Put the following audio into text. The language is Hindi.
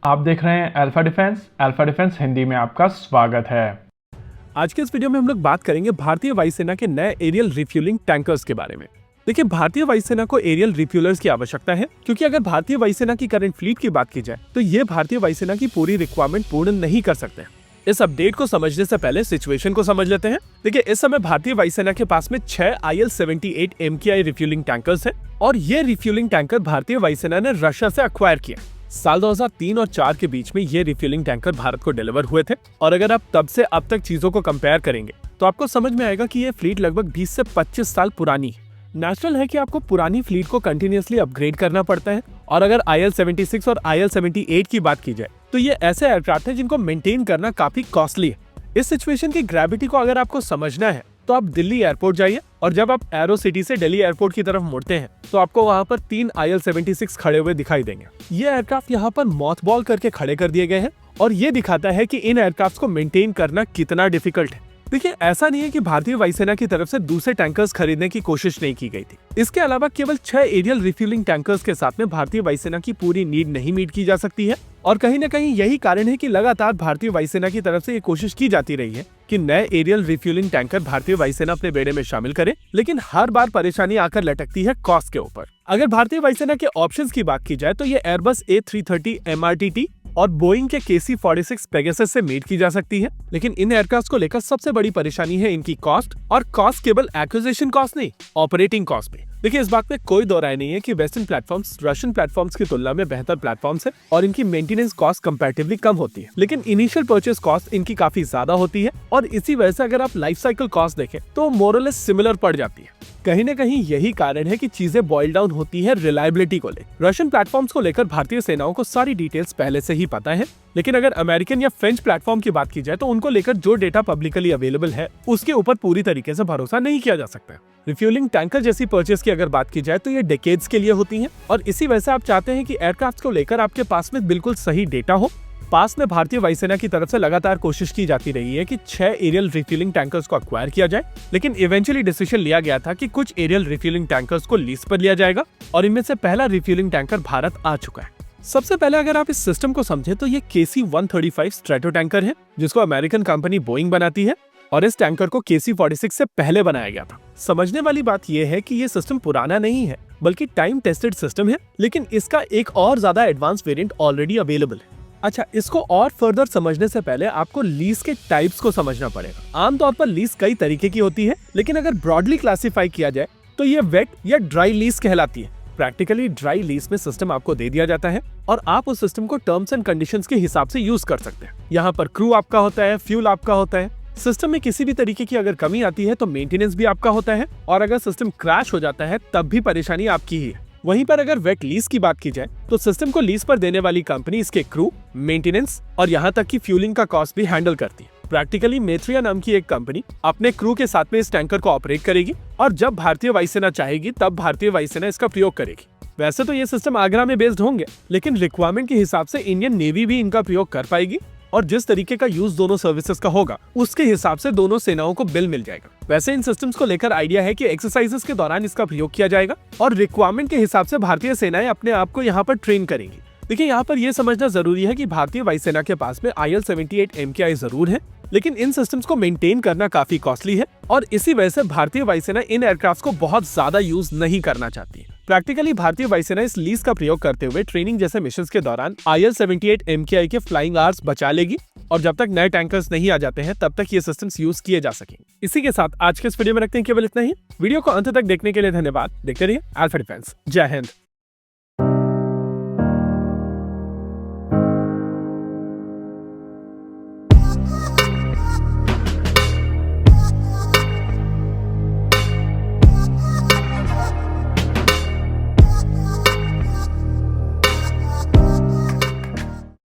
आप देख रहे हैं अल्फा डिफेंस हिंदी में आपका स्वागत है। आज के इस वीडियो में हम लोग बात करेंगे भारतीय वायुसेना के नए एरियल रिफ्यूलिंग टैंकर्स के बारे में। देखिए, भारतीय वायुसेना को एरियल रिफ्यूलर्स की आवश्यकता है, क्योंकि अगर भारतीय वायुसेना की करंट फ्लीट की बात की जाए तो ये भारतीय वायुसेना की पूरी रिक्वायरमेंट पूर्ण नहीं कर सकते। इस अपडेट को समझने से पहले सिचुएशन को समझ लेते हैं। देखिए, इस समय भारतीय वायुसेना के पास में 6 IL-78 MKI रिफ्यूलिंग टैंकर्स हैं और ये रिफ्यूलिंग टैंकर भारतीय वायुसेना ने रशिया से अक्वायर किए। साल 2003 और 4 के बीच में ये रिफ्यूलिंग टैंकर भारत को डिलीवर हुए थे और अगर आप तब से अब तक चीजों को कंपेयर करेंगे तो आपको समझ में आएगा कि ये फ्लीट लगभग 20 से 25 साल पुरानी है। नेचुरल है कि आपको पुरानी फ्लीट को कंटिन्यूअसली अपग्रेड करना पड़ता है और अगर IL-76 और IL-78 की बात की जाए तो ये ऐसे एयरक्राफ्ट हैं जिनको मेंटेन करना काफी कॉस्टली है। इस सिचुएशन की ग्रेविटी को अगर आपको समझना है तो आप दिल्ली एयरपोर्ट जाइए और जब आप एरो सिटी से दिल्ली एयरपोर्ट की तरफ मुड़ते हैं तो आपको वहां पर 3 IL-76 खड़े हुए दिखाई देंगे। ये एयरक्राफ्ट यहाँ पर मॉथबॉल करके खड़े कर दिए गए हैं और ये दिखाता है कि इन एयरक्राफ्ट को मेंटेन करना कितना डिफिकल्ट है। देखिए, ऐसा नहीं है कि भारतीय वायुसेना की तरफ से दूसरे टैंकर्स खरीदने की कोशिश नहीं की गई थी। इसके अलावा केवल 6 एरियल रिफ्यूलिंग टैंकर्स के साथ में भारतीय वायुसेना की पूरी नीड नहीं मीट की जा सकती है और कहीं न कहीं यही कारण है कि लगातार भारतीय वायुसेना की तरफ से ये कोशिश की जाती रही है कि नए एरियल रिफ्यूलिंग टैंकर भारतीय वायुसेना अपने बेड़े में शामिल करे, लेकिन हर बार परेशानी आकर लटकती है कॉस्ट के ऊपर। अगर भारतीय वायुसेना के ऑप्शंस की बात की जाए तो ये एयरबस A330 MRTT और बोइंग के KC-46 पेगासस से मेट की जा सकती है, लेकिन इन एयरक्राफ्ट को लेकर सबसे बड़ी परेशानी है इनकी कॉस्ट, और कॉस्ट केवल एक्विजिशन कॉस्ट नहीं, ऑपरेटिंग कॉस्ट भी। देखिए, इस बात में कोई दो राय नहीं है कि वेस्टर्न प्लेटफॉर्म्स रशियन प्लेटफॉर्म्स की तुलना में बेहतर प्लेटफॉर्म्स है और इनकी मेंटेनेंस कॉस्ट कंपैरेटिवली कम होती है, लेकिन इनिशियल परचेस कॉस्ट इनकी काफी ज्यादा होती है और इसी वजह से अगर आप लाइफ साइकिल कॉस्ट देखें तो मोर और लेस सिमिलर पड़ जाती है। कहीं न कहीं यही कारण है कि चीजें बॉइल डाउन होती है रिलायबिलिटी को लेकर। रशियन प्लेटफॉर्म्स को लेकर भारतीय सेनाओं को सारी डिटेल्स पहले से ही पता है, लेकिन अगर अमेरिकन या फ्रेंच प्लेटफॉर्म की बात की जाए तो उनको लेकर जो डेटा पब्लिकली अवेलेबल है उसके ऊपर पूरी तरीके से भरोसा नहीं किया जा सकता। रिफ्यूलिंग टैंकर जैसी परचेस की अगर बात की जाए तो ये डेकेड्स के लिए होती है और इसी वजह से आप चाहते हैं कि एयरक्राफ्ट को लेकर आपके पास में बिल्कुल सही डेटा हो। पास में भारतीय वायुसेना की तरफ से लगातार कोशिश की जाती रही है कि 6 एरियल रिफ्यूलिंग टैंकर्स को अक्वायर किया जाए, लेकिन इवेंचुअली डिसीजन लिया गया था कि कुछ एरियल रिफ्यूलिंग टैंकर्स को लीज पर लिया जाएगा और इनमें से पहला रिफ्यूलिंग टैंकर भारत आ चुका है। सबसे पहले अगर आप इस सिस्टम को समझे तो ये KC-135 स्ट्रेटो टैंकर है जिसको अमेरिकन कंपनी बोइंग बनाती है और इस टैंकर को KC-46 से पहले बनाया गया था। समझने वाली बात यह है कि ये सिस्टम पुराना नहीं है बल्कि टाइम टेस्टेड सिस्टम है, लेकिन इसका एक और ज्यादा एडवांस वेरिएंट ऑलरेडी अवेलेबल है। अच्छा, इसको और फर्दर समझने से पहले आपको लीज के टाइप्स को समझना पड़ेगा। आमतौर पर लीज कई तरीके की होती है, लेकिन अगर ब्रॉडली क्लासिफाई किया जाए तो ये वेट या ड्राई लीज कहलाती है। प्रैक्टिकली ड्राई लीज में सिस्टम आपको दे दिया जाता है और आप उस सिस्टम को टर्म्स एंड कंडीशंस के हिसाब से यूज कर सकते हैं। यहाँ पर क्रू आपका होता है, फ्यूल आपका होता है। सिस्टम में किसी भी तरीके की अगर कमी आती है तो मेंटेनेंस भी आपका होता है और अगर सिस्टम क्रैश हो जाता है तब भी परेशानी आपकी ही है। वहीं पर अगर वेट लीज की बात की जाए तो सिस्टम को लीज पर देने वाली कंपनी इसके क्रू, मेंटेनेंस और यहाँ तक कि फ्यूलिंग का कॉस्ट भी हैंडल करती है। प्रैक्टिकली मेट्रिया नाम की एक कंपनी अपने क्रू के साथ में इस टैंकर को ऑपरेट करेगी और जब भारतीय वायुसेना चाहेगी तब भारतीय वायुसेना इसका प्रयोग करेगी। वैसे तो ये सिस्टम आगरा में बेस्ड होंगे, लेकिन रिक्वायरमेंट के हिसाब से इंडियन नेवी भी इनका प्रयोग कर पाएगी और जिस तरीके का यूज दोनों सर्विसेज का होगा उसके हिसाब से दोनों सेनाओं को बिल मिल जाएगा। वैसे इन सिस्टम्स को लेकर आइडिया है कि एक्सरसाइजेस के दौरान इसका प्रयोग किया जाएगा और रिक्वायरमेंट के हिसाब से भारतीय सेनाएं अपने आप को यहाँ पर ट्रेन करेंगी। देखिए, यहाँ पर यह समझना जरूरी है कि भारतीय वायुसेना के पास में IL-78 MKI जरूर है, लेकिन इन सिस्टम्स को मेंटेन करना काफी कॉस्टली है और इसी वजह से भारतीय वायुसेना इन एयरक्राफ्ट को बहुत ज्यादा यूज नहीं करना चाहती है। प्रैक्टिकली भारतीय वायुसेना इस लीज का प्रयोग करते हुए ट्रेनिंग जैसे मिशंस के दौरान IL-78 MKI के फ्लाइंग आवर्स बचा लेगी और जब तक नए टैंकर्स नहीं आ जाते हैं तब तक ये सिस्टम्स यूज किए जा सकेंगे। इसी के साथ आज के इस वीडियो में रखते हैं केवल इतना ही। वीडियो को अंत तक देखने के लिए धन्यवाद। देखते रहिए अल्फा डिफेंस। जय हिंद।